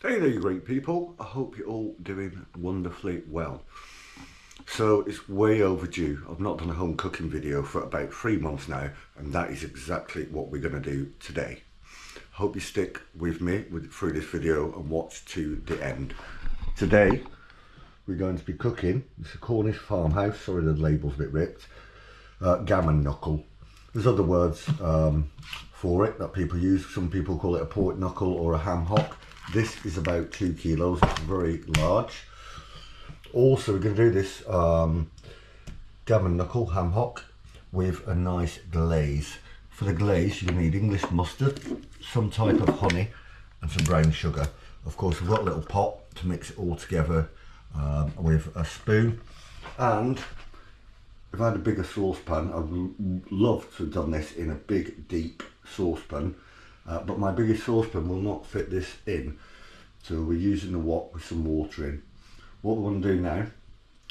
Hey there, you great people. I hope you're all doing wonderfully well. So it's way overdue. I've not done a home cooking video for about 3 months now, and that is exactly what we're going to do today. Hope you stick with me through this video and watch to the end. Today we're going to be cooking, it's a Cornish farmhouse, sorry the label's a bit ripped, gammon knuckle. There's other words for it that people use. Some people call it a pork knuckle or a ham hock. This is about 2 kilos, it's very large. Also we're going to do this gammon knuckle ham hock with a nice glaze. For the glaze you need English mustard, some type of honey and some brown sugar. Of course we've got a little pot to mix it all together with a spoon, and if I had a bigger saucepan I'd love to have done this in a big deep saucepan. But my biggest saucepan will not fit this in, so we're using the wok with some water in. What we're going to do now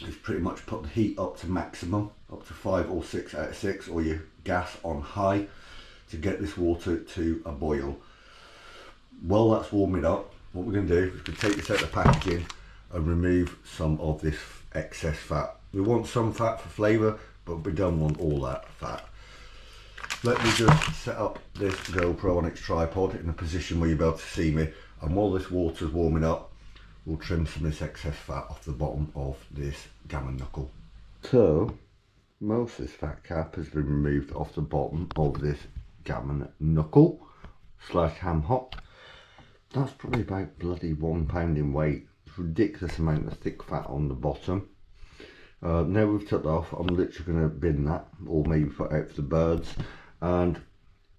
is pretty much put the heat up to maximum, up to 5 or 6 out of 6, or your gas on high, to get this water to a boil. While that's warming up, what we're going to do is we're going to take this out of the packaging and remove some of this excess fat. We want some fat for flavour, but we don't want all that fat. Let me just set up this GoPro on its tripod in a position where you'll be able to see me, and while this water is warming up we'll trim some of this excess fat off the bottom of this gammon knuckle. So most of this fat cap has been removed off the bottom of this gammon knuckle slash ham hock. That's probably about bloody £1 in weight. It's a ridiculous amount of thick fat on the bottom. Now we've took that off, I'm literally going to bin that, or maybe put out for the birds. And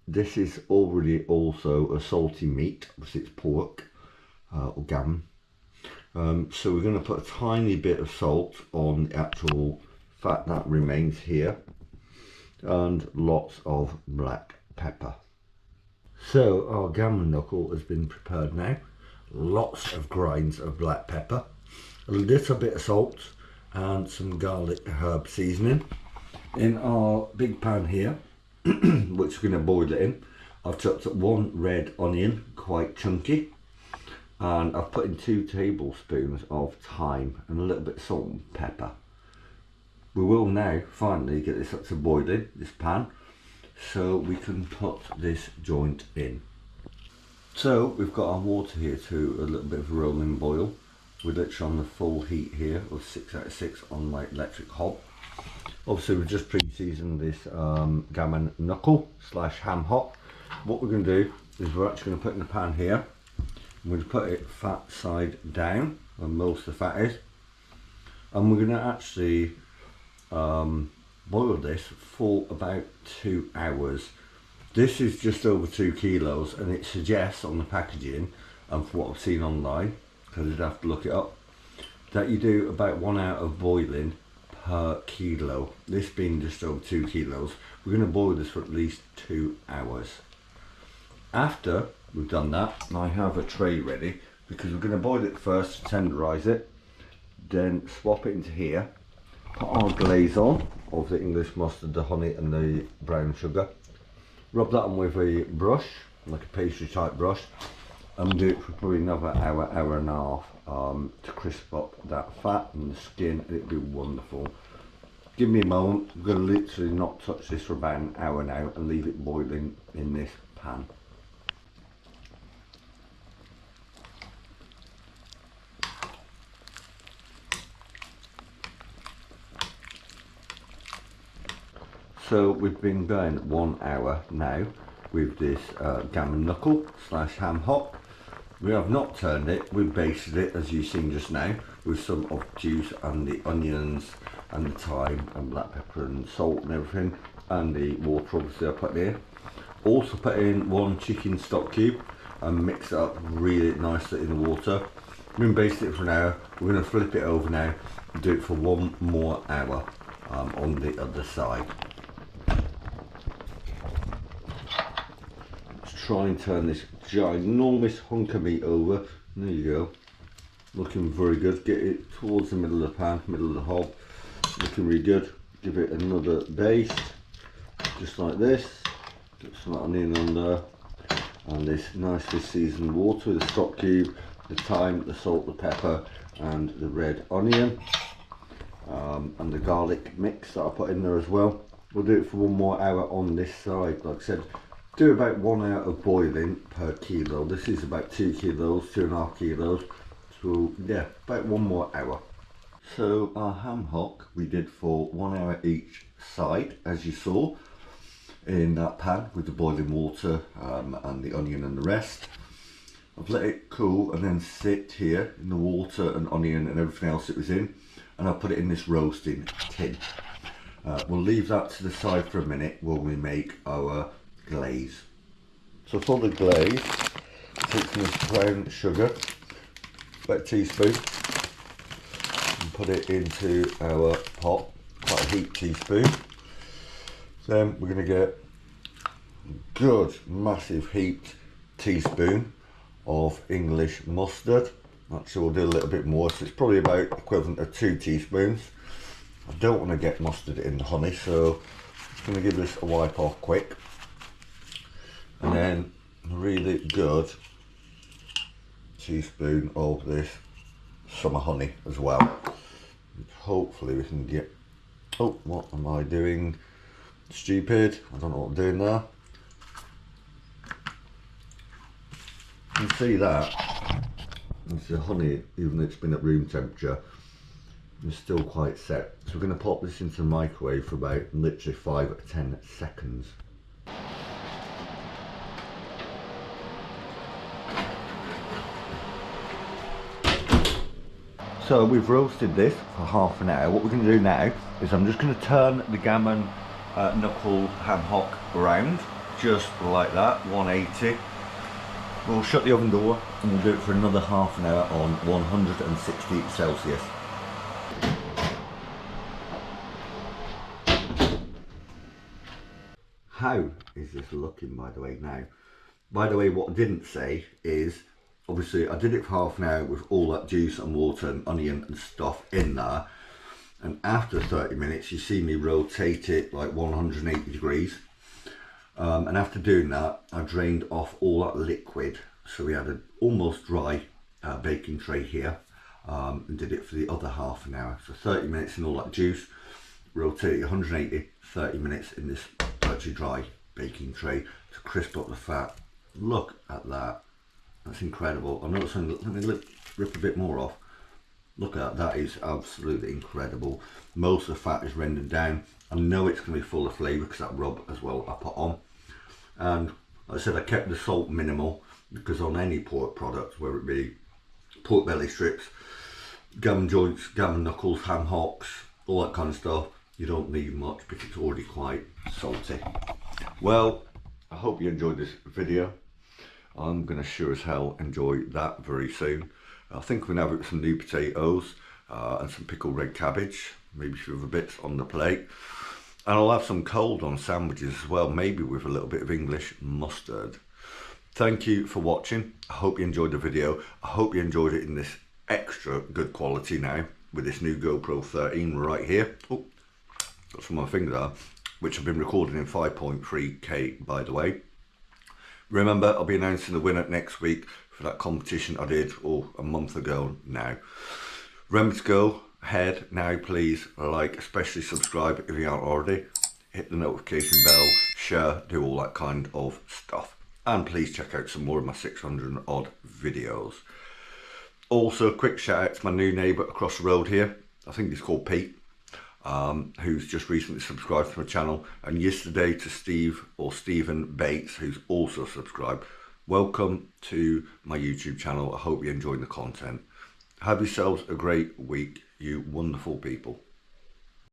this is already also a salty meat, because it's pork or gammon. So we're going to put a tiny bit of salt on the actual fat that remains here, and lots of black pepper. So our gammon knuckle has been prepared now. Lots of grinds of black pepper, a little bit of salt, and some garlic herb seasoning. In our big pan here, which we're going to boil it in, I've chopped up 1 red onion, quite chunky, and I've put in 2 tablespoons of thyme and a little bit of salt and pepper. We will now finally get this up to boiling, this pan, so we can put this joint in. So we've got our water here to a little bit of a rolling boil. We're literally on the full heat here of 6 out of 6 on my electric hob. Obviously we've just pre-seasoned this gammon knuckle slash ham hock. What we're going to do is we're actually going to put in the pan here. I'm going to put it fat side down, where most of the fat is, and we're going to actually boil this for about 2 hours. This is just over 2 kilos, and it suggests on the packaging, and for what I've seen online, because I'd have to look it up, that you do about 1 hour of boiling per kilo. This being just over 2 kilos, we're going to boil this for at least 2 hours. After we've done that, I have a tray ready, because we're going to boil it first to tenderise it, then swap it into here, put our glaze on of the English mustard, the honey and the brown sugar, rub that on with a brush, like a pastry type brush, and do it for probably another hour, hour and a half to crisp up that fat and the skin, and it'll be wonderful. Give me a moment, I'm going to literally not touch this for about an hour now and leave it boiling in this pan. So we've been going 1 hour now with this gammon knuckle slash ham hock. We have not turned it, we've basted it as you've seen just now with some of the juice and the onions and the thyme and black pepper and salt and everything, and the water obviously I put there. Also put in 1 chicken stock cube and mix it up really nicely in the water. We've been basting it for an hour. We're going to flip it over now and do it for 1 more hour on the other side. Try and turn this ginormous hunk of meat over. There you go, looking very good. Get it towards the middle of the pan, middle of the hob, looking really good. Give it another baste, just like this. Get some onion on there, and this nicely seasoned water with a stock cube, the thyme, the salt, the pepper and the red onion, and the garlic mix that I put in there as well. We'll do it for 1 more hour on this side. Like I said, do about 1 hour of boiling per kilo. This is about 2 kilos, 2.5 kilos. So yeah, about 1 more hour. So our ham hock we did for 1 hour each side, as you saw in that pan with the boiling water and the onion and the rest. I've let it cool and then sit here in the water and onion and everything else it was in, and I'll put it in this roasting tin. We'll leave that to the side for a minute while we make our glaze. So for the glaze, take some brown sugar, about a teaspoon, and put it into our pot, quite a heaped teaspoon. Then we're going to get a good massive heaped teaspoon of English mustard. Actually we'll do a little bit more, so it's probably about equivalent of 2 teaspoons. I don't want to get mustard in the honey, so I'm just going to give this a wipe off quick. And then a really good teaspoon of this summer honey as well. Hopefully we can get, oh, what am I doing? Stupid, I don't know what I'm doing there. You can see that it's the honey, even though it's been at room temperature, it's still quite set. So we're going to pop this into the microwave for about literally 5 to 10 seconds. So we've roasted this for half an hour. What we're going to do now is I'm just going to turn the Gammon Knuckle ham hock around, just like that, 180. We'll shut the oven door and we'll do it for another half an hour on 160 Celsius. How is this looking, by the way, now? By the way, what I didn't say is, obviously I did it for half an hour with all that juice and water and onion and stuff in there. And after 30 minutes, you see me rotate it like 180 degrees. And after doing that, I drained off all that liquid. So we had an almost dry baking tray here, and did it for the other half an hour. So 30 minutes in all that juice, rotate it 180, 30 minutes in this virtually dry baking tray to crisp up the fat. Look at that. That's incredible. I know it's something, let me rip a bit more off. Look at that, that is absolutely incredible. Most of the fat is rendered down. I know it's going to be full of flavour because that rub as well I put on. And like I said, I kept the salt minimal because on any pork product, whether it be pork belly strips, gammon joints, gammon knuckles, ham hocks, all that kind of stuff, you don't need much because it's already quite salty. Well, I hope you enjoyed this video. I'm going to sure as hell enjoy that very soon. I think we're going to have it with some new potatoes and some pickled red cabbage, maybe a few other bits on the plate. And I'll have some cold on sandwiches as well, maybe with a little bit of English mustard. Thank you for watching. I hope you enjoyed the video. I hope you enjoyed it in this extra good quality now with this new GoPro 13 right here. Oh, got some of my finger there, which I've been recording in 5.3K by the way. Remember, I'll be announcing the winner next week for that competition I did a month ago now. Remember to go ahead now, please, like, especially subscribe if you aren't already. Hit the notification bell, share, do all that kind of stuff. And please check out some more of my 600 odd videos. Also, a quick shout out to my new neighbour across the road here. I think he's called Pete, who's just recently subscribed to my channel. And yesterday to Stephen Bates, who's also subscribed. Welcome to my YouTube channel. I hope you're enjoying the content. Have yourselves a great week, you wonderful people.